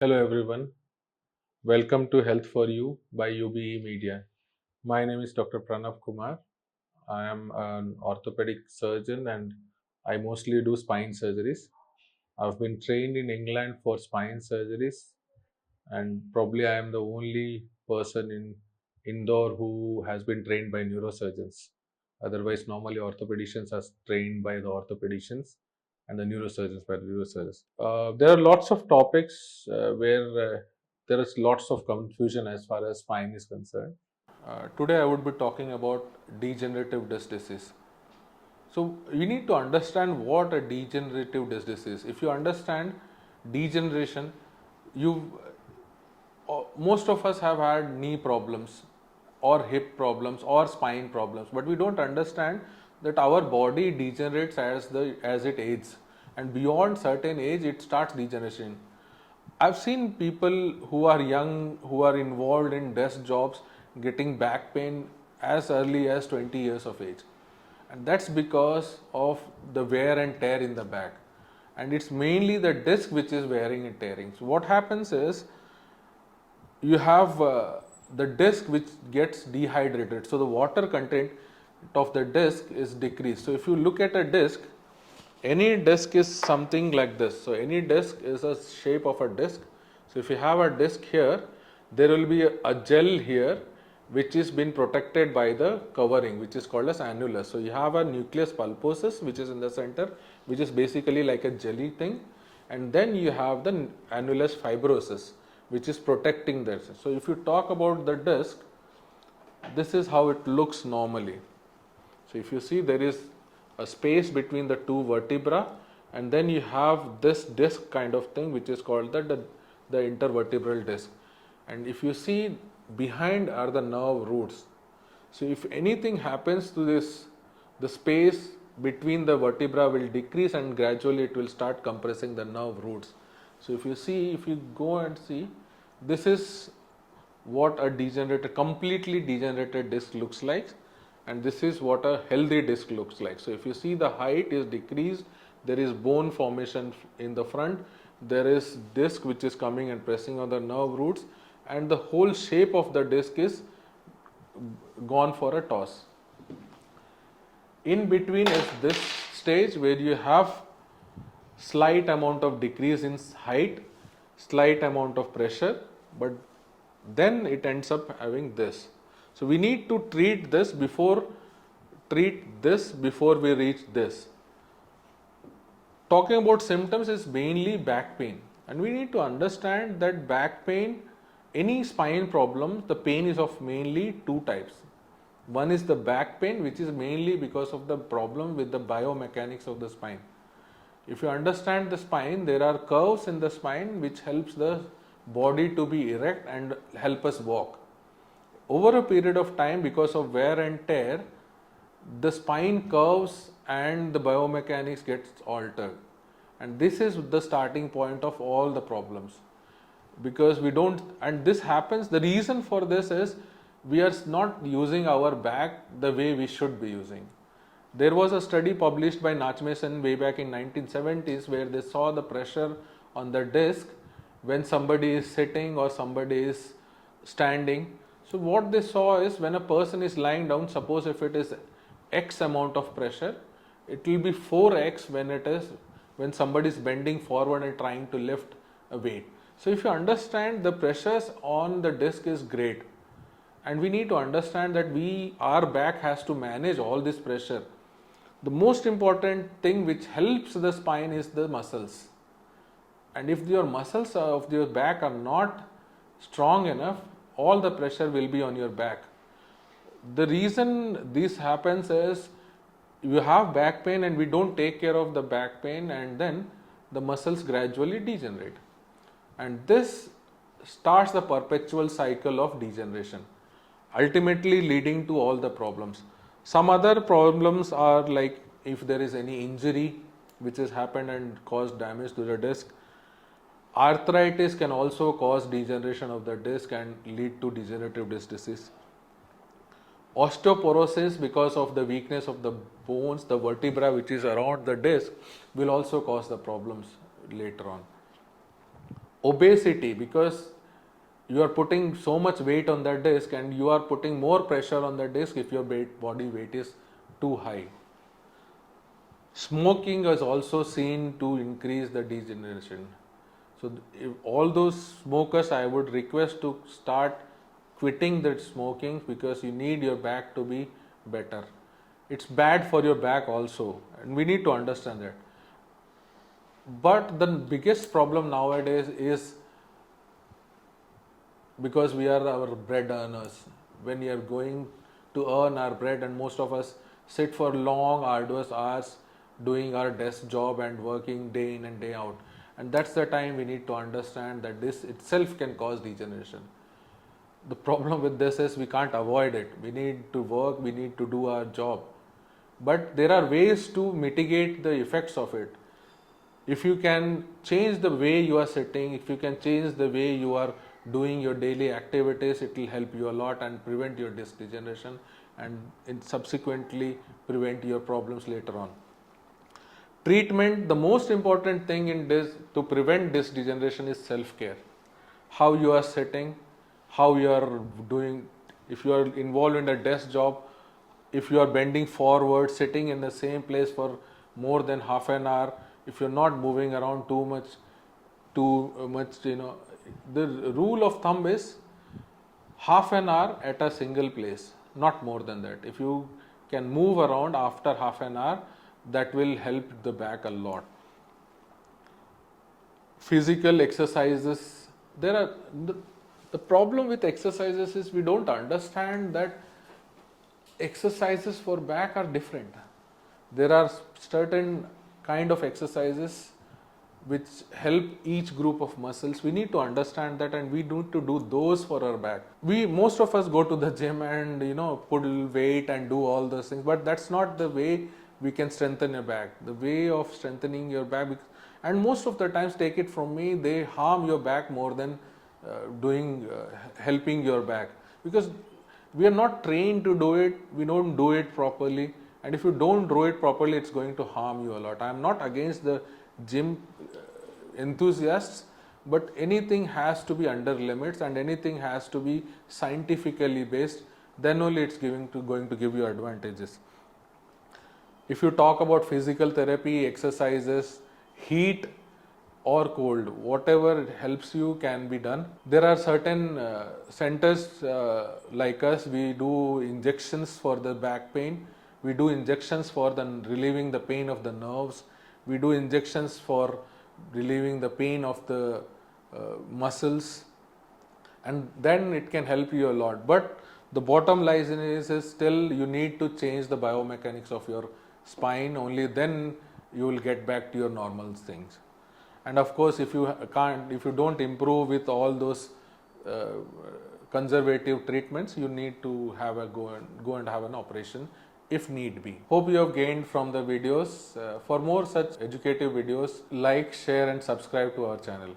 Hello everyone. Welcome to Health for You by UBE Media. My name is Dr. Pranav Kumar. I am an orthopedic surgeon and I mostly do spine surgeries. I've been trained in England for spine surgeries, and probably I am the only person in Indore who has been trained by neurosurgeons. Otherwise, normally orthopedicians are trained by the orthopedicians and the neurosurgeons by the neurosurgeons. There are lots of topics where there is lots of confusion as far as spine is concerned. Today, I would be talking about degenerative disc disease. So, you need to understand what a degenerative disc disease is. If you understand degeneration, you most of us have had knee problems or hip problems or spine problems, but we don't understand that our body degenerates as it ages, and beyond certain age it starts degeneration. I've seen people who are young, who are involved in desk jobs, getting back pain as early as 20 years of age, and that's because of the wear and tear in the back, and it's mainly the disc which is wearing and tearing. So what happens is you have the disc which gets dehydrated, so the water content of the disc is decreased. So if you look at a disc, any disc is something like this. So any disc is a shape of a disc. So if you have a disc here, there will be a gel here which is been protected by the covering, which is called as annulus. So you have a nucleus pulposus which is in the center, which is basically like a jelly thing, and then you have the annulus fibrosus which is protecting this. So if you talk about the disc, this is how it looks normally. So if you see, there is a space between the two vertebra, and then you have this disc kind of thing which is called the intervertebral disc. And if you see, behind are the nerve roots. So if anything happens to this, the space between the vertebra will decrease and gradually it will start compressing the nerve roots. So if you see, if you go and see, this is what a completely degenerated disc looks like, and this is what a healthy disc looks like. So if you see, the height is decreased, there is bone formation in the front, there is disc which is coming and pressing on the nerve roots, and the whole shape of the disc is gone for a toss. In between is this stage where you have slight amount of decrease in height, slight amount of pressure, but then it ends up having this. So we need to treat this before we reach this. Talking about symptoms is mainly back pain, and we need to understand that back pain, any spine problem, the pain is of mainly two types. One is the back pain, which is mainly because of the problem with the biomechanics of the spine. If you understand the spine, there are curves in the spine which helps the body to be erect and help us walk. Over a period of time, because of wear and tear, the spine curves and the biomechanics gets altered, and this is the starting point of all the problems, because we don't, and this happens, the reason for this is we are not using our back the way we should be using. There was a study published by Nachmason way back in 1970s where they saw the pressure on the disc when somebody is sitting or somebody is standing. So what they saw is, when a person is lying down, suppose if it is X amount of pressure, it will be 4x when somebody is bending forward and trying to lift a weight. So if you understand, the pressures on the disc is great, and we need to understand that our back has to manage all this pressure. The most important thing which helps the spine is the muscles, and if your muscles of your back are not strong enough, all the pressure will be on your back. The reason this happens is, you have back pain and we don't take care of the back pain, and then the muscles gradually degenerate, and this starts the perpetual cycle of degeneration, ultimately leading to all the problems. Some other problems are like, if there is any injury which has happened and caused damage to the disc. Arthritis can also cause degeneration of the disc and lead to degenerative disc disease. Osteoporosis, because of the weakness of the bones, the vertebra which is around the disc, will also cause the problems later on. obesity, because you are putting so much weight on that disc and you are putting more pressure on the disc if your body weight is too high. Smoking is also seen to increase the degeneration. So if all those smokers, I would request to start quitting that smoking, because you need your back to be better. It's bad for your back also, and we need to understand that. But the biggest problem nowadays is because we are our bread earners. When we are going to earn our bread, and most of us sit for long, arduous hours doing our desk job and working day in and day out. And that's the time we need to understand that this itself can cause degeneration. The problem with this is we can't avoid it. We need to work, we need to do our job. But there are ways to mitigate the effects of it. If you can change the way you are sitting, if you can change the way you are doing your daily activities, it will help you a lot and prevent your disc degeneration, and subsequently prevent your problems later on. Treatment, the most important thing in this to prevent disc degeneration is self-care. How you are sitting, how you are doing, if you are involved in a desk job, if you are bending forward, sitting in the same place for more than half an hour, if you're not moving around too much, the rule of thumb is half an hour at a single place, not more than that. If you can move around after half an hour, that will help the back a lot. Physical exercises, there are the problem with exercises is we don't understand that exercises for back are different. There are certain kind of exercises which help each group of muscles. We need to understand that, and we need to do those for our back. Most of us go to the gym and pull weight and do all those things, but that's not the way we can strengthen your back. The way of strengthening your back, and most of the times, take it from me, they harm your back more than helping your back, because we are not trained to do it. We don't do it properly, and if you don't do it properly, it's going to harm you a lot. I am not against the gym enthusiasts, but anything has to be under limits and anything has to be scientifically based. Then only it's going to give you advantages. If you talk about physical therapy, exercises, heat or cold, whatever helps you can be done. There are certain centers like us, we do injections for the back pain, we do injections for relieving the pain of the nerves, we do injections for relieving the pain of the muscles, and then it can help you a lot. But the bottom line is still you need to change the biomechanics of your spine. Only then you will get back to your normal things. And of course, if you don't improve with all those conservative treatments, you need to go and have an operation if need be. Hope you have gained from the videos. For more such educative videos, like, share and subscribe to our channel.